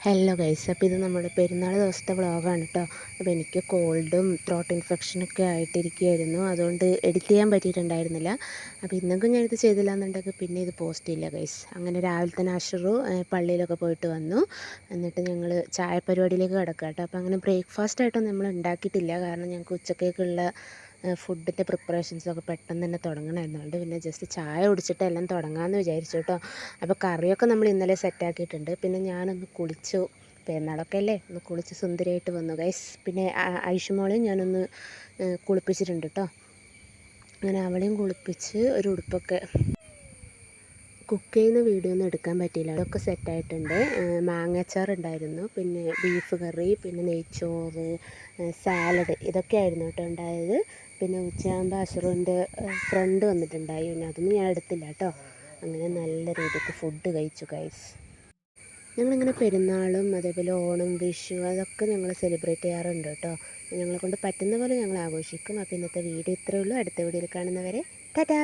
Hello guys, അപ്പോൾ ഇത് നമ്മുടെ പെരുന്നാൾ ദിവസത്തെ വ്ളോഗാണ് കേട്ടോ. അപ്പോൾ എനിക്ക് കോൾഡും ത്രോട്ട് ഇൻഫെക്ഷനൊക്കെ ആയിട്ടിരിക്കുകയായിരുന്നു, അതുകൊണ്ട് എഡിറ്റ് ചെയ്യാൻ പറ്റിയിട്ടുണ്ടായിരുന്നില്ല. അപ്പോൾ ഇന്നൊക്കെ ഞാനിത് ചെയ്തില്ല എന്നുണ്ടെങ്കിൽ പിന്നെ ഇത് പോസ്റ്റ് ചെയ്യില്ല ഗൈസ്. അങ്ങനെ രാവിലെ തന്നെ അഷറു പള്ളിയിലൊക്കെ പോയിട്ട് വന്നു. എന്നിട്ട് ഞങ്ങൾ ചായ പരിപാടിയിലേക്ക് കിടക്കുക കേട്ടോ. അപ്പോൾ അങ്ങനെ ബ്രേക്ക്ഫാസ്റ്റ് ആയിട്ടൊന്നും നമ്മൾ ഉണ്ടാക്കിയിട്ടില്ല, കാരണം ഞങ്ങൾക്ക് ഉച്ചക്കേക്കുള്ള ഫുഡിൻ്റെ പ്രിപ്പറേഷൻസൊക്കെ പെട്ടെന്ന് തന്നെ തുടങ്ങണമായിരുന്നു. അതുകൊണ്ട് പിന്നെ ജസ്റ്റ് ചായ കുടിച്ചിട്ട് എല്ലാം തുടങ്ങാമെന്ന് വിചാരിച്ചു കേട്ടോ. അപ്പോൾ കറിയൊക്കെ നമ്മൾ ഇന്നലെ സെറ്റാക്കിയിട്ടുണ്ട്. പിന്നെ ഞാനൊന്ന് കുളിച്ചു, പെരുന്നാളൊക്കെ അല്ലേ, ഒന്ന് കുളിച്ച് സുന്ദരിയായിട്ട് വന്നു ഗൈസ്. പിന്നെ ഐഷുമോളെയും ഞാനൊന്ന് കുളിപ്പിച്ചിട്ടുണ്ട് കേട്ടോ. അങ്ങനെ അവളെയും കുളിപ്പിച്ച് ഒരു ഉടുപ്പൊക്കെ കുക്ക് ചെയ്യുന്ന വീഡിയോ ഒന്നും എടുക്കാൻ പറ്റിയില്ല. അതൊക്കെ സെറ്റായിട്ടുണ്ട്. മാങ്ങാച്ചാർ ഉണ്ടായിരുന്നു, പിന്നെ ബീഫ് കറി, പിന്നെ നെയ്ച്ചോറ്, സാലഡ്, ഇതൊക്കെ ആയിരുന്നു കേട്ടോ ഉണ്ടായത്. പിന്നെ ഉച്ചയാകുമ്പോൾ അഷറുവിൻ്റെ ഫ്രണ്ട് വന്നിട്ടുണ്ടായി, പിന്നെ അതൊന്നും ഞാൻ എടുത്തില്ല കേട്ടോ. അങ്ങനെ നല്ല രീതിക്ക് ഫുഡ് കഴിച്ചു ഗൈസ്. ഞങ്ങളിങ്ങനെ പെരുന്നാളും അതേപോലെ ഓണം, വിഷു, അതൊക്കെ ഞങ്ങൾ സെലിബ്രേറ്റ് ചെയ്യാറുണ്ട് കേട്ടോ. ഞങ്ങളെ കൊണ്ട് പറ്റുന്ന പോലെ ഞങ്ങൾ ആഘോഷിക്കും. അപ്പോൾ ഇന്നത്തെ വീഡിയോ ഇത്രയേ ഉള്ളൂ. അടുത്ത വീഡിയോയിൽ കാണുന്നവരെ ടാറ്റാ.